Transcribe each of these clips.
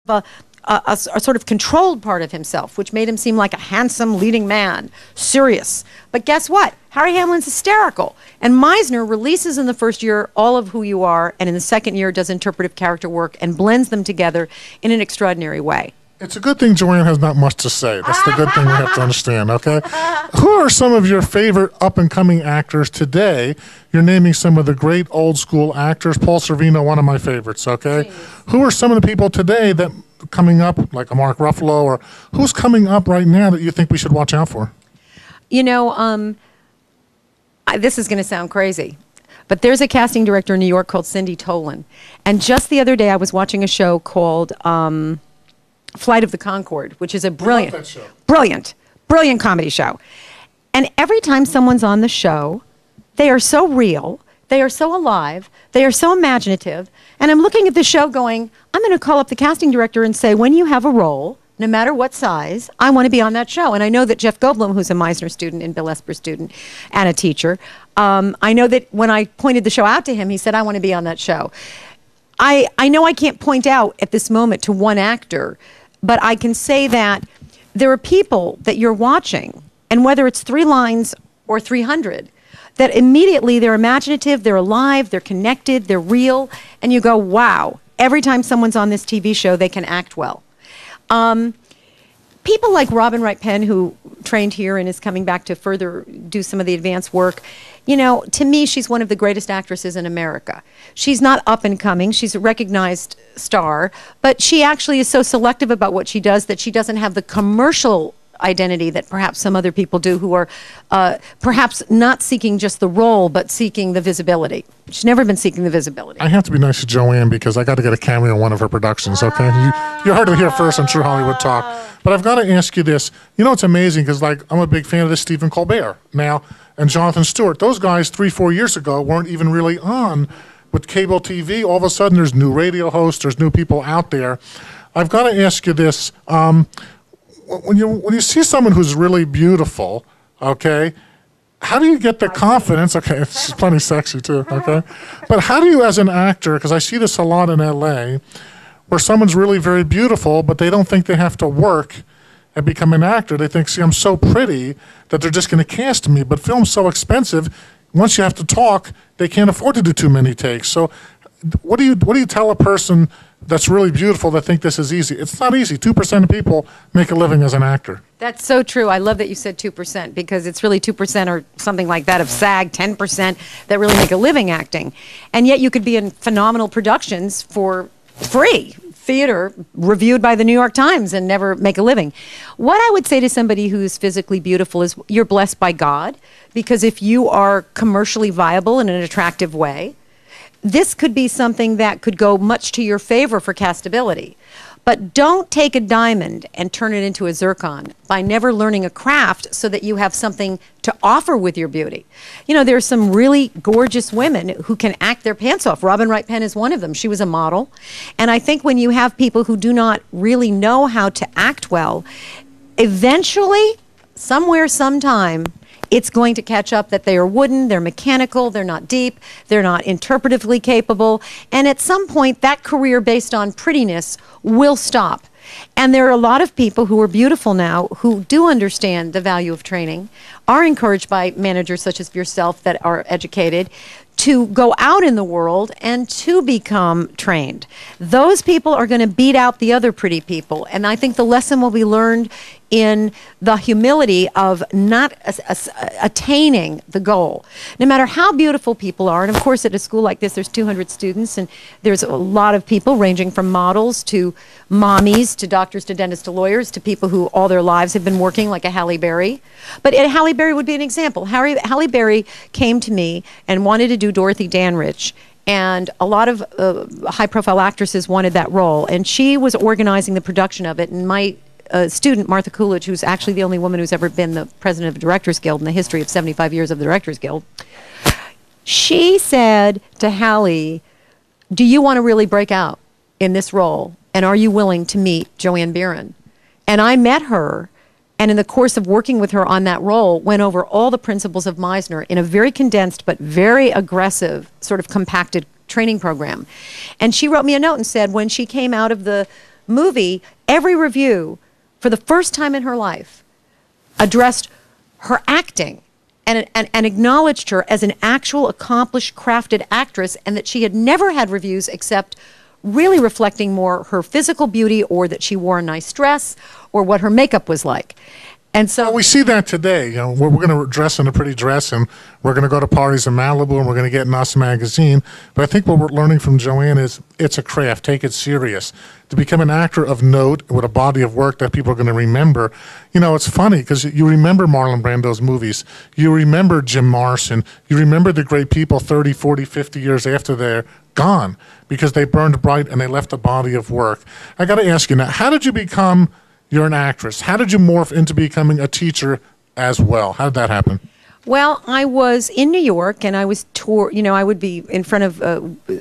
a sort of controlled part of himself, which made him seem like a handsome leading man, serious. But guess what? Harry Hamlin's hysterical. And Meisner releases in the first year all of who you are, and in the second year does interpretive character work and blends them together in an extraordinary way. It's a good thing Joanne has not much to say. That's the good thing we have to understand, okay? Who are some of your favorite up-and-coming actors today? You're naming some of the great old-school actors. Paul Sorvino, one of my favorites, okay? Jeez. Who are some of the people today that coming up, like a Mark Ruffalo, or who's coming up right now that you think we should watch out for? You know, this is going to sound crazy, but there's a casting director in New York called Cindy Tolan. And just the other day, I was watching a show called Flight of the Conchord, which is a brilliant comedy show. And every time someone's on the show, they are so real, they are so alive, they are so imaginative. And I'm looking at the show going, I'm going to call up the casting director and say, when you have a role, no matter what size, I want to be on that show. And I know that Jeff Goldblum, who's a Meisner student and Bill Esper student and a teacher, I know that when I pointed the show out to him, he said, I want to be on that show. I know I can't point out at this moment to one actor, but I can say that there are people that you're watching, and whether it's 3 lines or 300, that immediately they're imaginative, they're alive, they're connected, they're real, and you go, wow, every time someone's on this TV show, they can act well. People like Robin Wright Penn, who trained here and is coming back to further do some of the advanced work, you know, to me, she's one of the greatest actresses in America. She's not up and coming. She's a recognized star, but she actually is so selective about what she does that she doesn't have the commercial identity that perhaps some other people do who are perhaps not seeking just the role, but seeking the visibility. She's never been seeking the visibility. I have to be nice to Joanne because I got to get a cameo in one of her productions, okay? You heard it here first on True Hollywood Talk. But I've got to ask you this. You know, it's amazing because, like, I'm a big fan of this Stephen Colbert now and Jonathan Stewart. Those guys 3-4 years ago weren't even really on with cable TV. All of a sudden, there's new radio hosts, there's new people out there. I've got to ask you this. When you see someone who's really beautiful, okay, how do you get the confidence? Okay, it's plenty sexy too, okay? But how do you, as an actor, because I see this a lot in LA, where someone's really very beautiful, but they don't think they have to work and become an actor. They think, see, I'm so pretty that they're just going to cast me. But film's so expensive, once you have to talk, they can't afford to do too many takes. So what do you tell a person that's really beautiful that think this is easy? It's not easy. 2% of people make a living as an actor. That's so true. I love that you said 2% because it's really 2% or something like that of SAG, 10% that really make a living acting. And yet you could be in phenomenal productions for free, theater reviewed by the New York Times, and never make a living. What I would say to somebody who's physically beautiful is you're blessed by God, because if you are commercially viable in an attractive way, this could be something that could go much to your favor for castability. But don't take a diamond and turn it into a zircon by never learning a craft so that you have something to offer with your beauty. You know, there's some really gorgeous women who can act their pants off. Robin Wright Penn is one of them. She was a model. And I think when you have people who do not really know how to act well, eventually, somewhere, sometime, it's going to catch up that they are wooden, they're mechanical, they're not deep, they're not interpretively capable. And at some point, that career based on prettiness will stop. And there are a lot of people who are beautiful now who do understand the value of training, are encouraged by managers such as yourself that are educated to go out in the world and to become trained. Those people are going to beat out the other pretty people. And I think the lesson will be learned in the humility of not attaining the goal. No matter how beautiful people are, and of course at a school like this there's 200 students and there's a lot of people ranging from models to mommies to doctors to dentists to lawyers to people who all their lives have been working like a Halle Berry. But Halle Berry would be an example. Halle Berry came to me and wanted to do Dorothy Dandridge. And a lot of high-profile actresses wanted that role. And she was organizing the production of it. And my student, Martha Coolidge, who's actually the only woman who's ever been the president of the Directors Guild in the history of 75 years of the Directors Guild, she said to Halle, do you want to really break out in this role? And are you willing to meet Joanne Baron? And I met her, and in the course of working with her on that role, went over all the principles of Meisner in a very condensed but very aggressive, sort of compacted training program. And she wrote me a note and said when she came out of the movie, every review, for the first time in her life, addressed her acting and acknowledged her as an actual accomplished, crafted actress, and that she had never had reviews except really reflecting more her physical beauty, or that she wore a nice dress, or what her makeup was like. And so we see that today. You know, we're going to dress in a pretty dress, and we're going to go to parties in Malibu, and we're going to get in Us magazine. But I think what we're learning from Joanne is it's a craft. Take it serious. To become an actor of note with a body of work that people are going to remember. You know, it's funny because you remember Marlon Brando's movies. You remember Jim Morrison. You remember the great people 30, 40, 50 years after they're gone because they burned bright and they left a body of work. I got to ask you now, how did you become... You're an actress. How did you morph into becoming a teacher as well? How did that happen? Well, I was in New York, and I was I would be in front of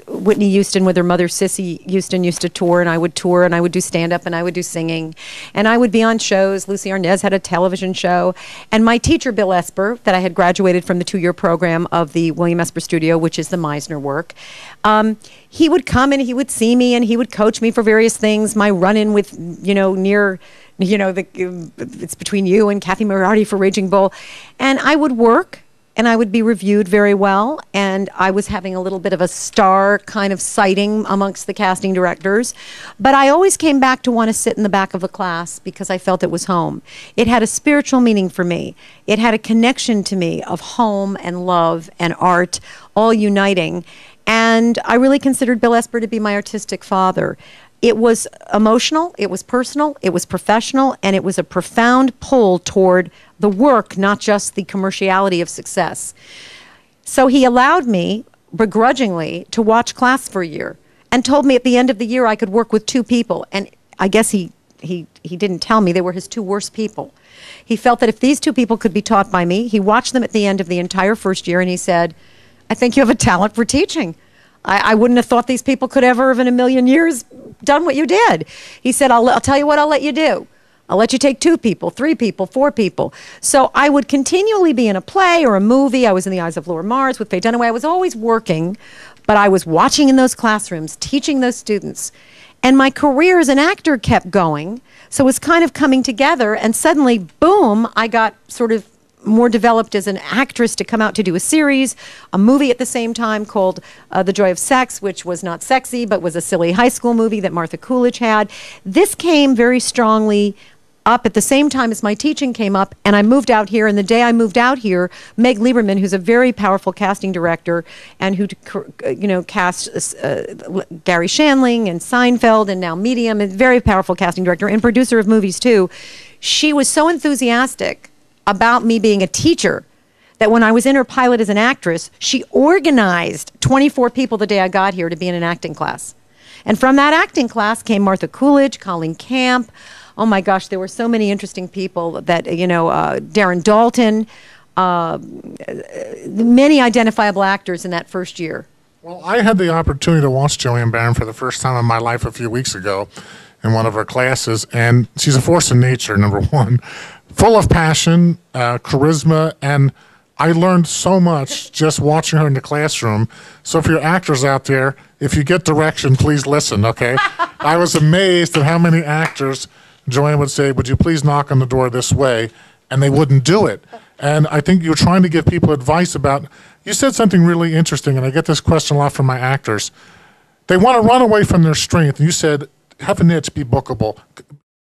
Whitney Houston with her mother, Cissy Houston, used to tour, and I would tour, and I would do stand-up, and I would do singing, and I would be on shows. Lucy Arnaz had a television show, and my teacher, Bill Esper, that I had graduated from the 2-year program of the William Esper Studio, which is the Meisner work, he would come and he would see me, and he would coach me for various things. My run-in with, it's between you and Kathy Moriarty for Raging Bull. And I would work, and I would be reviewed very well, and I was having a little bit of a star kind of sighting amongst the casting directors. But I always came back to want to sit in the back of the class because I felt it was home. It had a spiritual meaning for me. It had a connection to me of home and love and art all uniting. And I really considered Bill Esper to be my artistic father. It was emotional, it was personal, it was professional, and it was a profound pull toward the work, not just the commerciality of success. So he allowed me, begrudgingly, to watch class for a year, and told me at the end of the year I could work with 2 people. And I guess he didn't tell me they were his 2 worst people. He felt that if these 2 people could be taught by me, he watched them at the end of the entire first year, and he said, I think you have a talent for teaching. I wouldn't have thought these people could ever have in a million years done what you did. He said, I'll tell you what I'll let you do. I'll let you take 2 people, 3 people, 4 people. So I would continually be in a play or a movie. I was in The Eyes of Laura Mars with Faye Dunaway. I was always working, but I was watching in those classrooms, teaching those students. And my career as an actor kept going. So it was kind of coming together. And suddenly, boom, I got sort of more developed as an actress to come out to do a series, a movie at the same time called The Joy of Sex, which was not sexy, but was a silly high school movie that Martha Coolidge had. This came very strongly up at the same time as my teaching came up, and I moved out here, and the day I moved out here, Meg Lieberman, who's a very powerful casting director, and who cast Gary Shandling and Seinfeld and now Medium, a very powerful casting director and producer of movies too, she was so enthusiastic about me being a teacher that when I was in her pilot as an actress, she organized 24 people the day I got here to be in an acting class. And from that acting class came Martha Coolidge, Colleen Camp. Oh my gosh, there were so many interesting people that, Darren Dalton, many identifiable actors in that first year. Well, I had the opportunity to watch Joanne Baron for the first time in my life a few weeks ago in one of her classes, and she's a force of nature, number one. Full of passion, charisma, and I learned so much just watching her in the classroom. So for your actors out there, if you get direction, please listen, okay? I was amazed at how many actors Joanne would say, would you please knock on the door this way? And they wouldn't do it. And I think you're trying to give people advice about, you said something really interesting, and I get this question a lot from my actors. They want to run away from their strength, and you said, have a niche, be bookable.